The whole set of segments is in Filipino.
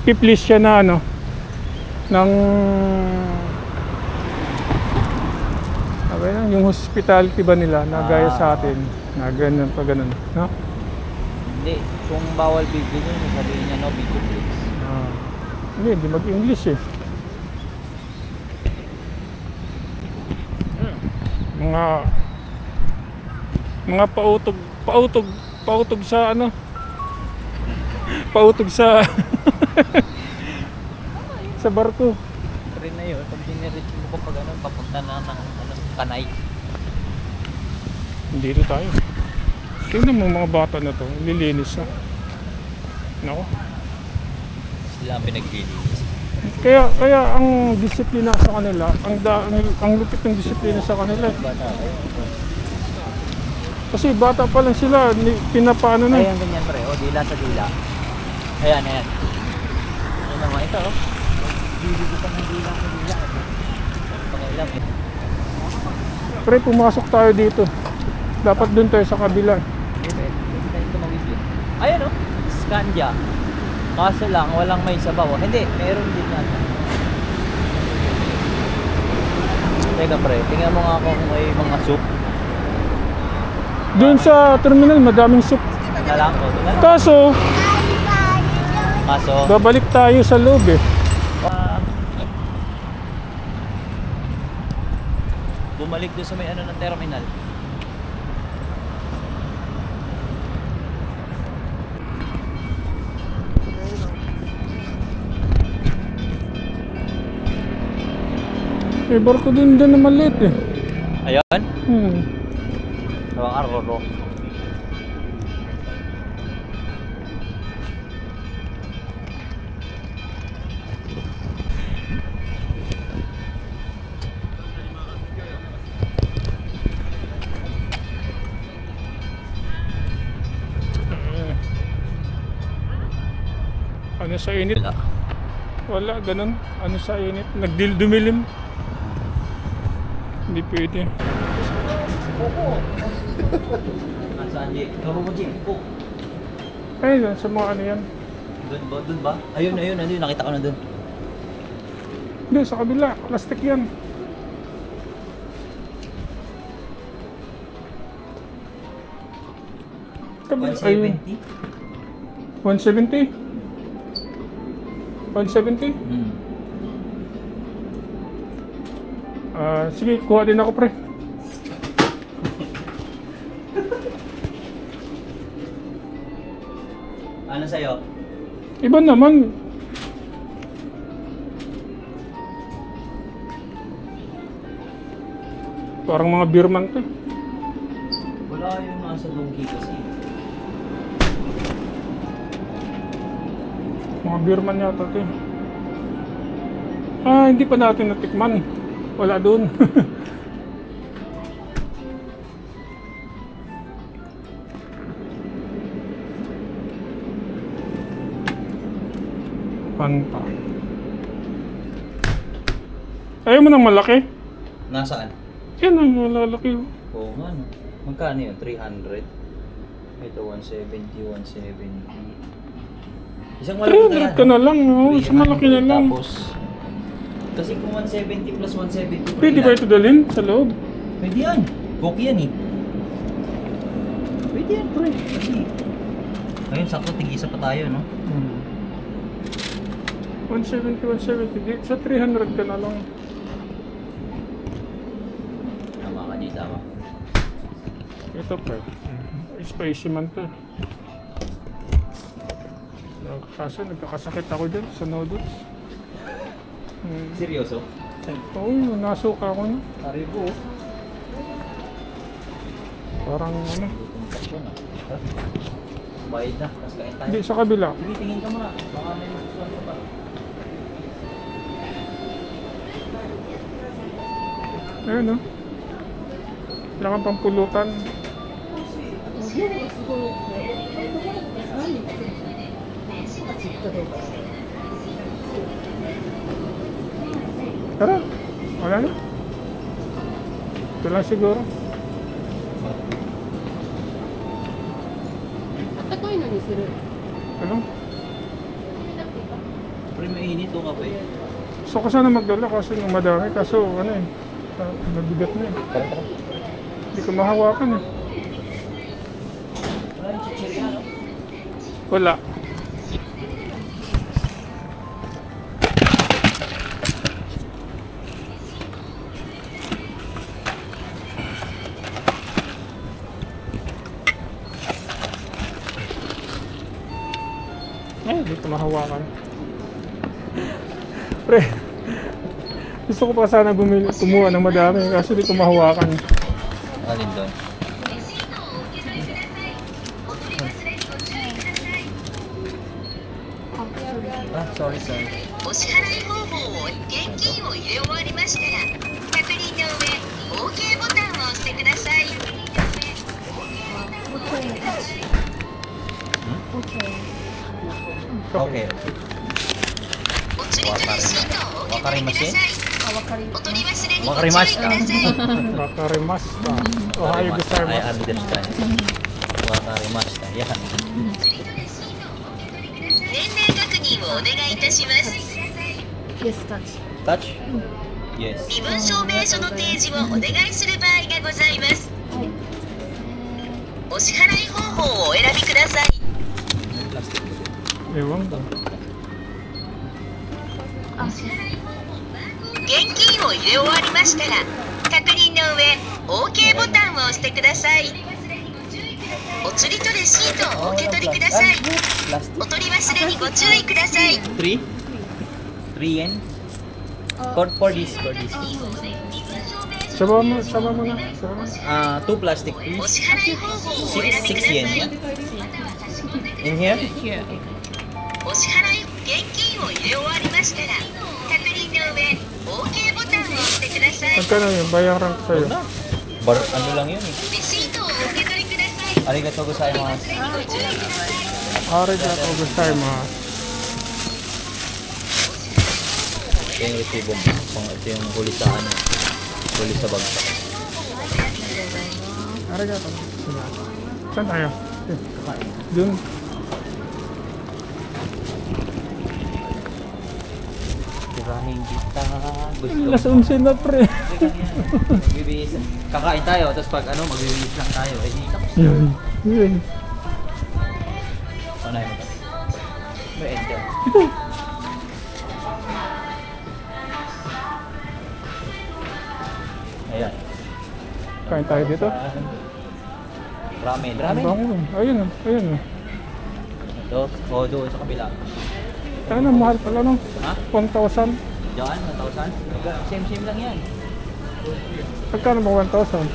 nagpi-please siya na ano, ng yung hospitality ba nila na gaya sa atin, na ganun pa ganun, no? Hindi, kung bawal video nyo, sabihin niya no video please. Hindi mag-English eh. Mga pautog sa ano, pautog sa sa barko. Rin na yun, pag diniretso mo ko pag ano, papunta na ng ano, Kanay. Dito tayo. Tingnan mo mga bata na to, lilinis na. Nako. Sila ang pinaglilinis. Kaya ang disiplina sa kanila, ang lupit ng disiplina sa kanila. Bata kayo. Kasi bata pa lang sila, pinapano na. Ayan ganyan pre, o dila sa dila. Ayan. Ano naman ito oh. Bibigyan pa ng dila sa dila. Pangailam eh. Pre, pumasok tayo dito. Dapat dun tayo sa kabila. Ayan o, Scandia. Kaso lang, walang may sabaw. Hindi, meron din natin. Teka pre, tingnan mo nga kung may mga soup. Doon sa terminal, madaming soup. Na lang ko. Kaso, Kaso, babalik tayo sa loob eh. bumalik doon sa may ano ng terminal. Eh, barko din na maliit eh. Ayan? Hmm. Aroro. Ano sa init? Wala, ganun. Ano sa init? Dumilim. Hindi pwede. Nasaan di? Turo mo Jim. Oh. Ay, sa mga ano yan. Doon ba? Ayun, nakita ko na doon. Hindi, sa kabila. Plastic yan. Kabila, 170? 170? 170? Sige, kuha din ako pre. Ano sa'yo? Iba naman. Parang mga beerman to. Wala yung nasa donkey kasi. Mga beerman yata to. Hindi pa natin natikman. Wala doon. Panta. Ayaw mo ng malaki? Nasaan? Yan ang malalaki. Oo nga no. Magkano yun? 300? Ito 170, 170. Isang malaki 300 ka na lang. No? Sa malaki na lang. Tapos, kasi kung 170 plus 170. Pwede ba ito dalhin sa loob? Pwede yan. Cook yan eh. Pwede yan pre. Kasi, ayun sakto tig-isa pa tayo no. 170, 170. Sa 300 ka na lang. Tama ka dito ako. Ito pa. Spicy man to. Kaso nagkakasakit ako dyan sa noodles. Seryoso? Oo, nasuka ako na. Haribo. Parang ano. Bayad na. Tapos kain tayo. Hindi, sa kabila. Sige, tingin ka muna. Baka may gustuhan ka pa. Ayun o. Wala kang pampulutan. Tara. Wala na. Ito lang siguro. あったかいのにする。 Ano? Pre, mainit o kape. So ko sana magdala kasi nung madami. Kaso ano eh. Nabigat na eh. Tara, tara. Hindi ko mahawakan eh. Wala yung chichirya, no? Wala. Eh, di ko mahawakan. Pre, gusto ko pa sana kumuha ng madami kasi di ko mahawakan. Alin doon? Ah, sorry. お支払い方法を現金を入れ終わりましたら確認の上 OK ボタンを押してください Okay. お釣りとレシートをお受け取りくださいお取り忘れにご注意ください Wakarimashita. Ohayo I gozaimasu. understand. Wakarimashita. Yan. 年齢確認をお願いいたします Yes, touch. Touch? Yes. 身分証明書の提示をお願いする場合がございますはい。お支払い方法をお選びください Ewan ko. あ、現金を入れ終わりましたら確認の上 OK ボタンを押してくださいお釣りとレシートをお受け取りください Last お取り忘れにご注意ください 3? 3 yen? For this. Sama mo na. Sama mo. 2 plastic お please. 支払い方法をお選びくだ 6 さい yen. In here? here. お支払い現金を入れ終わりましたら確認の上 OK ボタンを押してください Magkano yun? Bayaran ko sa'yo. Na. Ano lang yun eh. レシートをお受け取りください Arigatou gozaimasu. ご注意ください Arigatou gozaimasu. Ito yung resibo mo. Ito yung huli sa ano. Huli sa bagsak. Arigatou gozaimasu. Saan tayo? Dun. Tirahin kita. Gusto Alas 11 na pre. Magbibihis. Kakain tayo, tapos pag ano, magbibihis lang tayo. Eh, di tapos. Yun. Yun. Unahin mo ito. May enter. Ayan. Kain tayo dito. Ramen. Ang Ramen. bango. Ayun. Ayun. Ito. O, doon sa kabila. Ano, mahal pala no? Ha? 1,000. Diyan, 1,000. Same lang yan. Pagkano ba 1,000? 1,000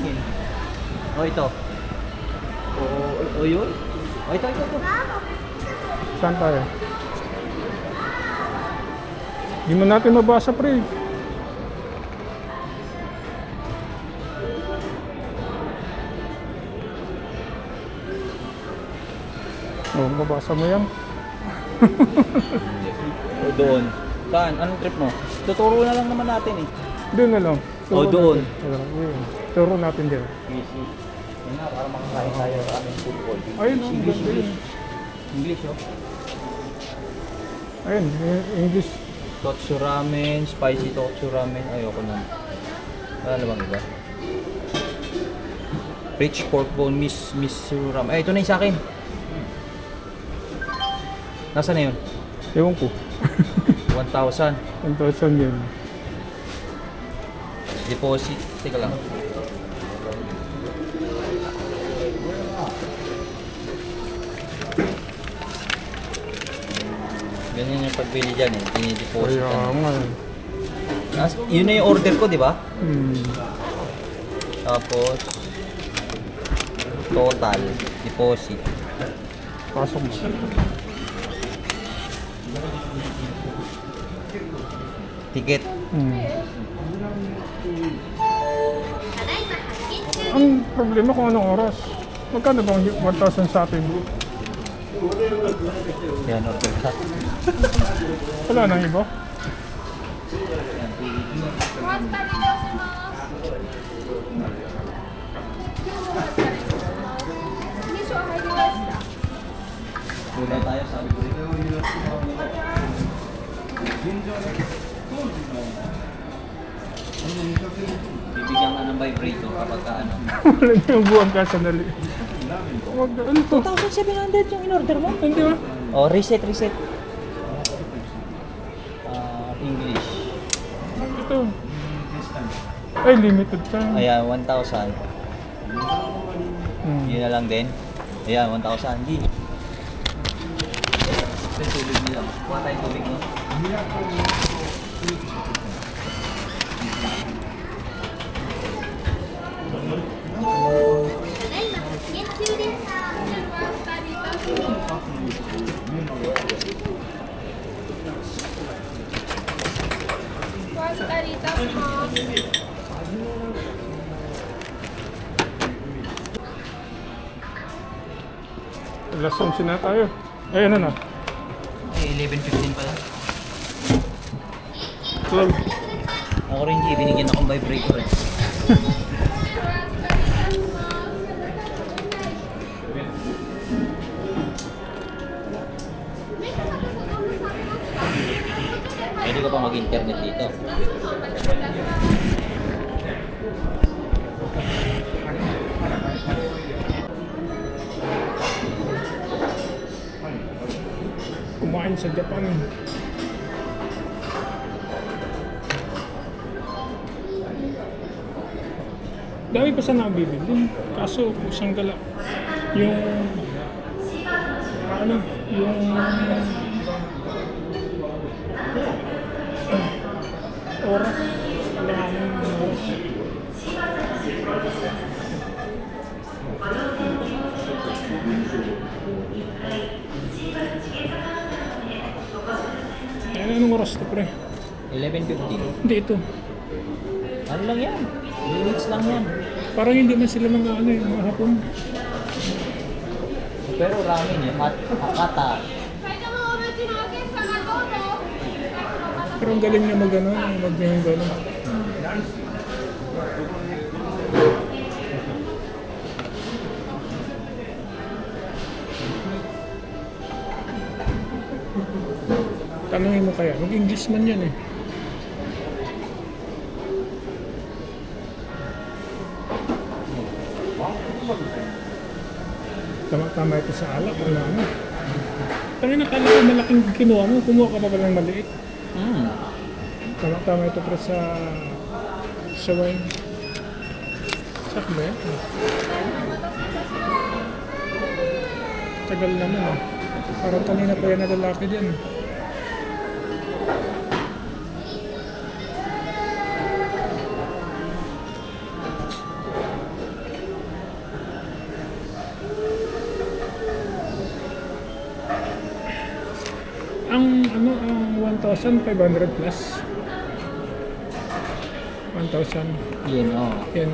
yun. O, ito. O, yun. O, ito. Saan tayo? Hindi mo natin mabasa pre. Oh, mabasa mo yan. O, doon. Saan? Anong trip mo? Tuturo na lang naman natin eh. Doon na lang. Oh, doon. Ayun. Turo natin dyan. Easy. Yan nga, para makakain tayo sa aming food court. Ayun, oh, English, ganda yun. English, oh. Ayun, English. Totsu ramen, spicy totsu ramen. Ayoko na. Wala na bang iba? Rich pork bone, miso ramen. Ay, ito na yung sa akin. Nasaan na yun? Ewan ko. 1,000. 1,000 yun. Deposit. Teka lang. Ganyan yung pagbili dyan eh. Dinideposit. Kaya nga. Yun na yung order ko, di ba? Tapos, total, deposit. Pasok mo. Ticket. Ang problema kung anong oras. Magkano bang 1,000 sa atin? Yan, order ka. Wala nang iba? Wala tayo, sabi ko. Bibigyan ka ng vibrator kapag ka ano. Wala na yung buwan ka sandali. Wag na, ano to? 2,700 yung in-order mo? Hindi ba? Oh, reset. English. Ito. Ay, limited time. Ayan, 1,000. Yun na lang din. Ayan, 1,000. G. Ito yung tubig nila. Kuha tayong tubig, no? Alas 11 na tayo. Ay, ano na? Ay, 11:15 pala. 12. Ako rin, G. Binigyan akong vibrator eh. Pwede ko pa mag-internet dito. Kumain sa Japan. Dami pa sana akong bibili. Kaso, isang gala. Yung... Ano? Yung... Oras. Alam mo yung oras. Anong oras to, pre? 11:15. Hindi, ito. Ano lang yan? Minutes lang yan. Parang hindi man sila mga ano yung mga hapon. Pero ramen eh. Hakata. Pero ang galing na mag-ano, mag-ngayon gano'n. Tanungin mo kaya, mag-English man yan eh. Tama ito sa alak, wala mo. Tangin na kala ko malaking kinuha mo, kumuha ka pa ba ng maliit? Tama ito pero sa wine. Sak ba yan? Tagal naman ah. Parang kanina pa yan na lalaki dyan. Ang 1,500 plus. 1,000. Yan, oo. Yan.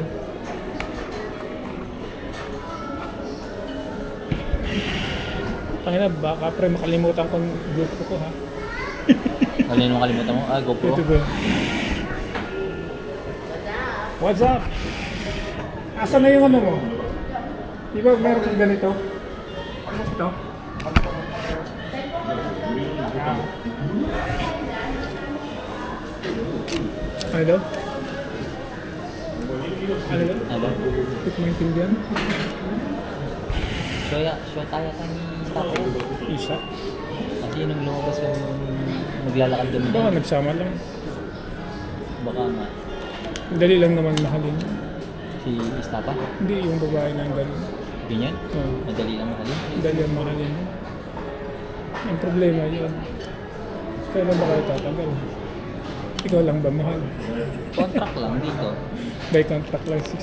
Tangina, baka pre makalimutan ko yung grupo ko ha. Alin mo kalimutan mo? GoPro. Ito ba? What's up? Asa na yung ano mo? Di ba meron kang ganito? Ito? Ano daw? Ano daw? Ano? Hindi ko maintindihan. Show tayo ka ni Tapo. Isa? Kasi nung lumabas kami maglalakad kami Baka doon. nagsama lang. Baka nga. Dali lang naman mahalin. Si Istapa. Hindi yung babae na ang dali. Ganyan. Oo. Madali lang mahalin. Dali ang mahalin. Ang problema yun. Kailan ba kayo tatagal? Ikaw lang ba mahal? Contract lang dito. By contract lang, 6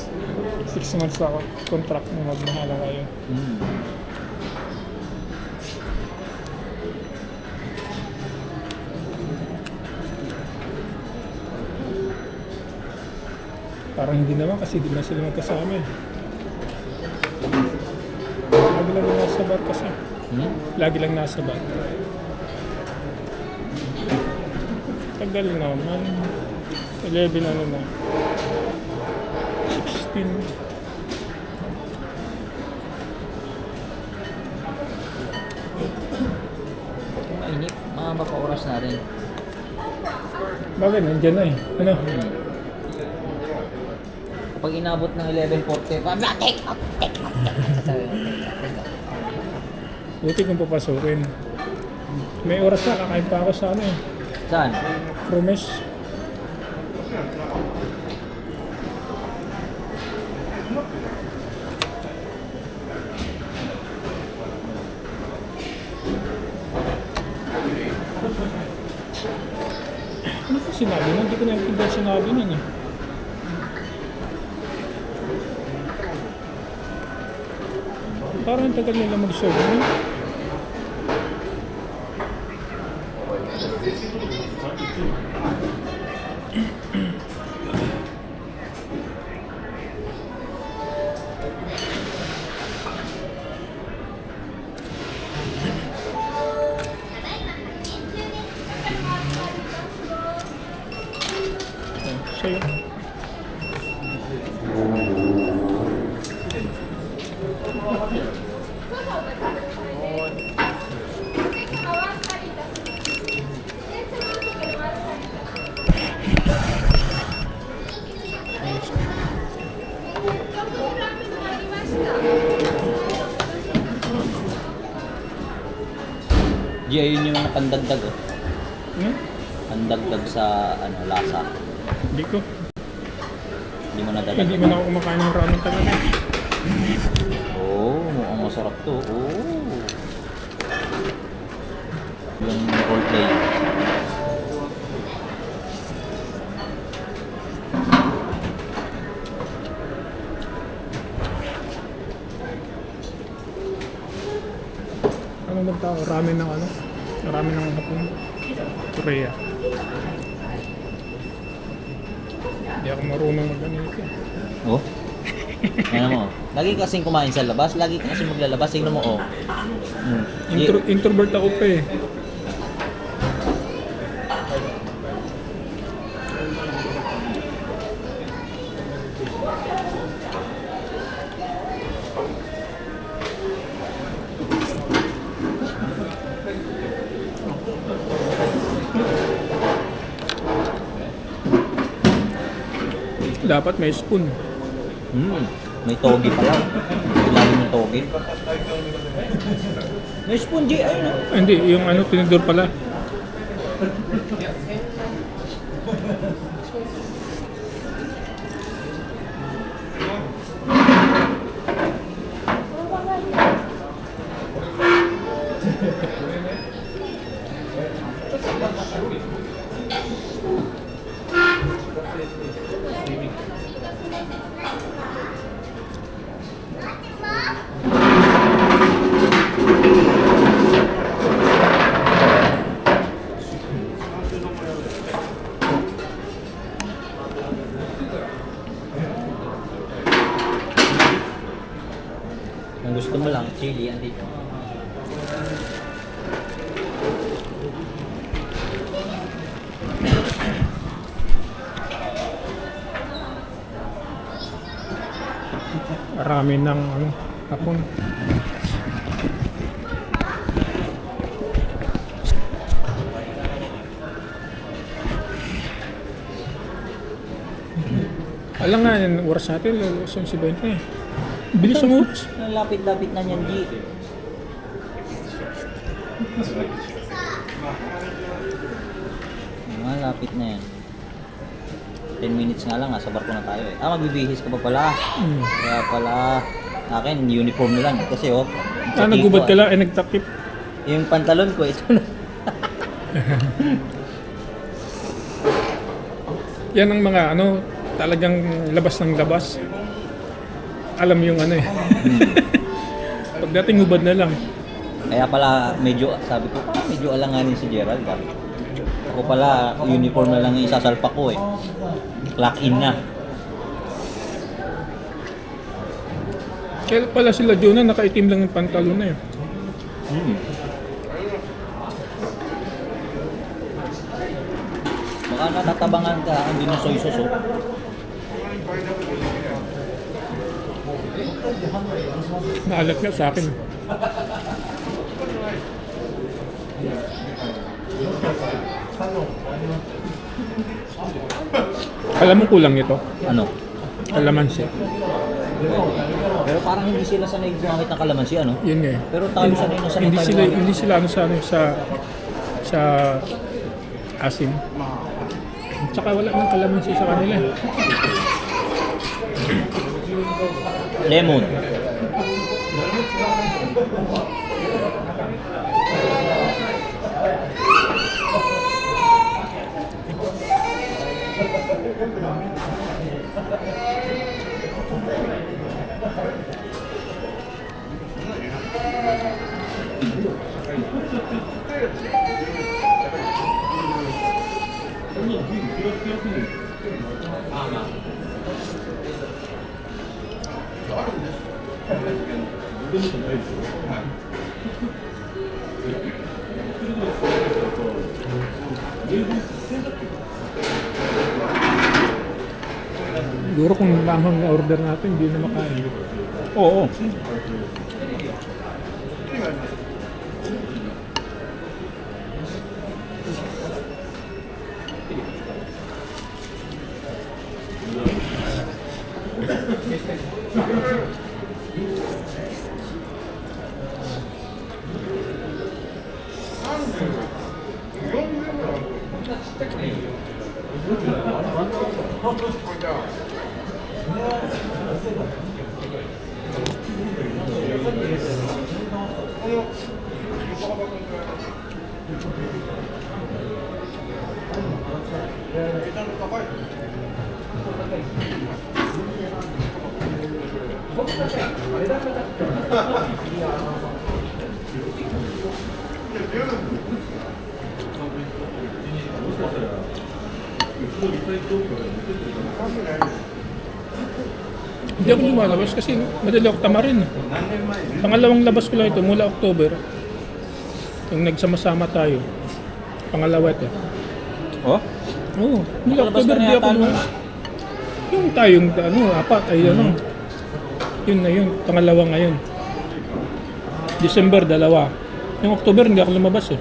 months ako. Contract mo magmahala kayo. Parang hindi naman kasi di na sila magkasama eh. Lagi lang nasa bar kasi. Lagi lang nasa bar. Tagal naman. 11 ano na. 16. Mainit. Mga oras na rin. Bakit? Nandiyan na eh. Ano? Kapag inabot ng 11:40, take out. Sasabi mo, take out. Buti kung papasukin. May oras na, kakain pa ako sa ano eh. Saan? Promes. Ano po sinabi nun? Hindi ko naintindihan sinabi nun eh. Parang ang tagal nila mag-serve nun. Sa'yo. Di, ayun yung pandagdag oh. Hmm? Pandagdag sa ano, lasa. Hindi ko. Hindi mo Hindi nadadagdag. mo na ako kumakain ng ramen talaga. Oo, mukhang masarap to. Oo. Yung roleplay. Ano nagtao? Ramen ng ano? Ramen ng Hapon. Korea. Hindi ako marunong mag-ganito. Oh? Ano mo? Lagi kasing kumain sa labas, lagi kasing maglalabas. Tingnan mo, oh. Introvert ako pa eh. Dapat may spoon. May togi pala. Ilalim ng togi. May spoon, G. Ayun, oh. Ah, hindi, yung ano, tinidor pala. Kung gusto mo lang, chili, andito. Ramen ng ano, Hapon. Alam nga, yung oras natin, lusong si Bente eh. Bilis ang oras. Lapit-lapit na niyan, G. Lapit na yan. 10 minutes nga lang, nasa barko na tayo eh. Ah, magbibihis ka pa pala. Kaya pala, akin, uniform na lang. Kasi oh, sa Nagubad ka tiko, lang, nagtakip. yung pantalon ko, ito na. Yan ang mga ano, talagang labas ng labas. Alam yung ano eh. Pagdating hubad na lang. Kaya pala, medyo, sabi ko, medyo alanganin si Gerald. Ako pala, uniform na lang yung isasalpak ko eh. Clock in na. Kaya pala sila Jonah, nakaitim lang yung pantalon na yun. Baka natatabangan ka, hindi na soy sauce. Oh. Naalat nga sa akin. Alam mo kulang ito. Ano? Kalamansi. Pero parang hindi sila sanay gumamit ng kalamansi, ano? Yun nga eh. Pero tayo sanay na sanay Hindi tayo sila gumamit. hindi sila ano sa asim. Tsaka wala nang kalamansi sa kanila. Lemon. Siguro kung lamang order natin, hindi na makain. Oo. Hindi ako lumalabas kasi madali ako tamarin. Pangalawang labas ko lang ito mula October. Yung nagsama-sama tayo. Pangalawa ito. Oh? Oo, mula Nakalabas October ka na di yata ako lumalabas. Yung tayong apat ay ano. Yun na yun, pangalawa ngayon. December, 2. Yung October hindi ako lumabas eh.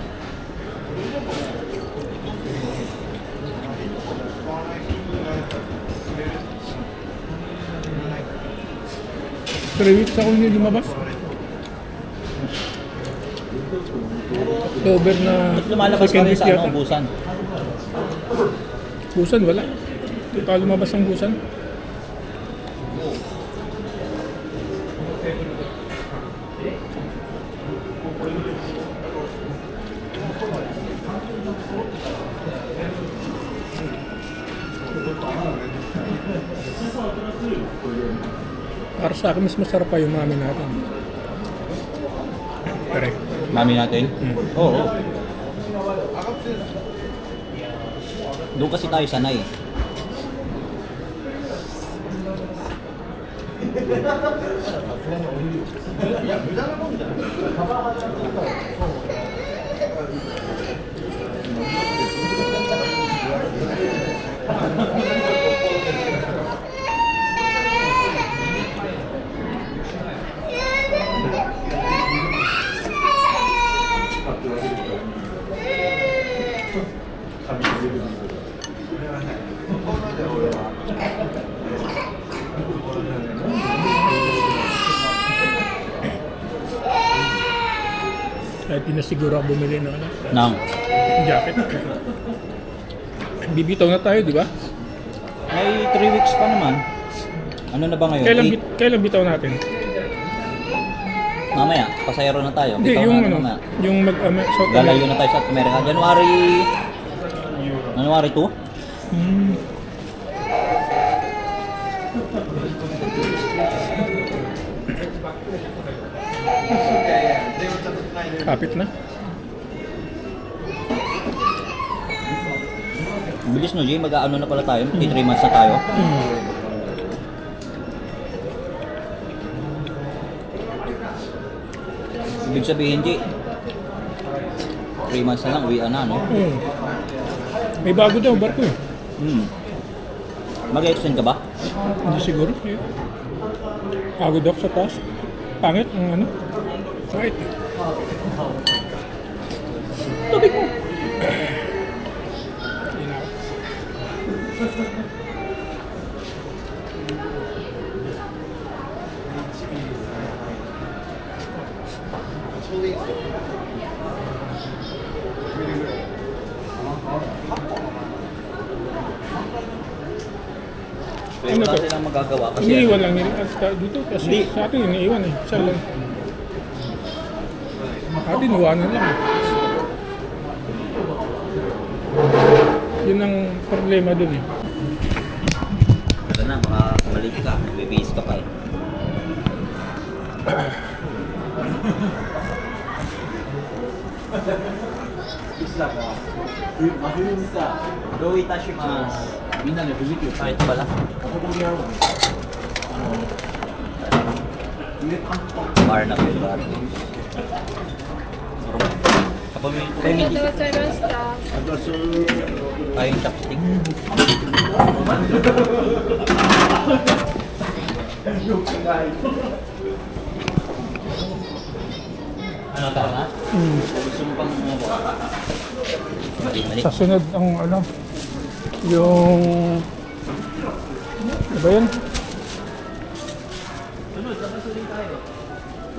Three weeks ako hindi lumabas. October na Lumalabas ka second rin week sa yata. ano, busan. Busan, wala. Hindi pa lumabas ang busan. Para sa akin, mas masarap pa yung mami natin. Correct. Mami natin? Oo. Doon kasi tayo sanay. Kahit di na siguro ako bumili ng ano, Nang. jacket. Bibitaw na tayo, di ba? May 3 weeks pa naman. Ano na ba ngayon? Kailan bitaw natin? Mamaya, pasayro na tayo. Hindi, Bitaw yung na ano, mamaya. yung South Galayo na tayo sa Amerika. January 2? Hmm. Kapit na. Bilis no, Jay. Mag-ano na pala tayo. 3 months na tayo. Ibig sabihin, Jay, 3 months na lang, uwian na, no? May bago daw, barko eh. Mag-extend ka ba? Hindi siguro. Pagod ako sa taas. Pangit ang ano. Right. Tubig mo. Ano wala to? silang magagawa kasi Iniiwan lang nila dito kasi Hindi. sa atin iniiwan eh. Sa lang. Sa atin iwanan lang eh. Yun ang problema dun eh. ito na, makakabalik ka, bibihis ka pa eh. Do itashimasu. Ah, ito pala. Bar na po, bar. Kapag may 5 minutes, ございました。 ay chopstick. Ano ka na? Gusto mo pang mali-mali? Sa sunod ang ano, yung... Ano ba yun?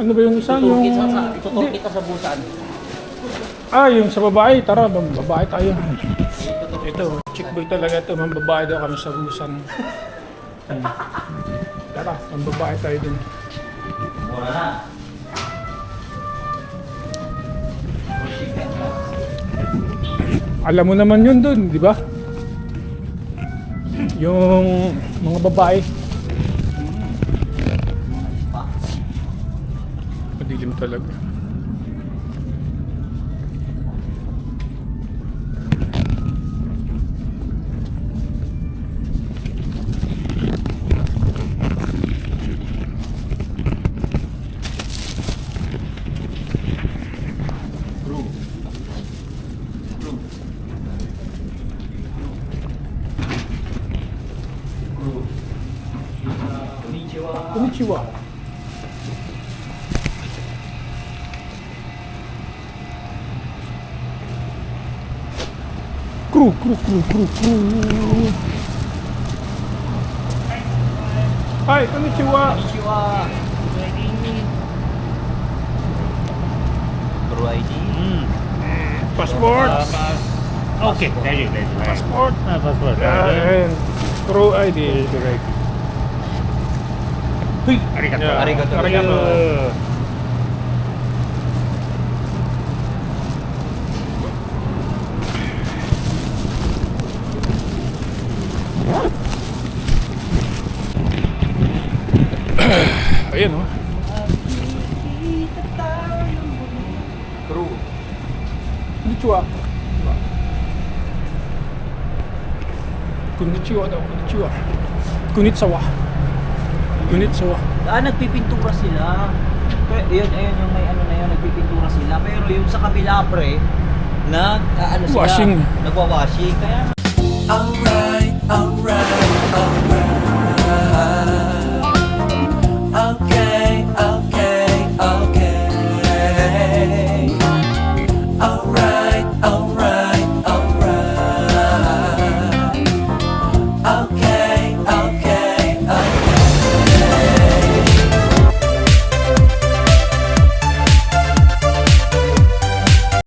Ano ba yung isa? Yung... Itutur kita sa busan. Yung sa babae. Tara, babae tayo. Ito, chick boy talaga ito. Mambabae daw kami sa busan. Tara, mambabae tayo dun. Mura na. Alam mo naman yun dun, di ba? Yung mga babae. Madilim talaga. Konnichiwa. Crew. Hi, konnichiwa. Konnichiwa. Bro ID. Passport. Okay, there you go. Passport. Passport. And crew ID. Arigato. Arigato. Arigato. Ayan oh. Crew. Konnichiwa. Konnichiwa daw, konnichiwa. Konnichiwa. Konnichiwa. Nagpipintura sila. Ayun yung may ano na yun, nagpipintura sila. Pero yung sa kabila pre, ano sila? Washing. Nagwa-washing. Kaya Alright, alright, alright.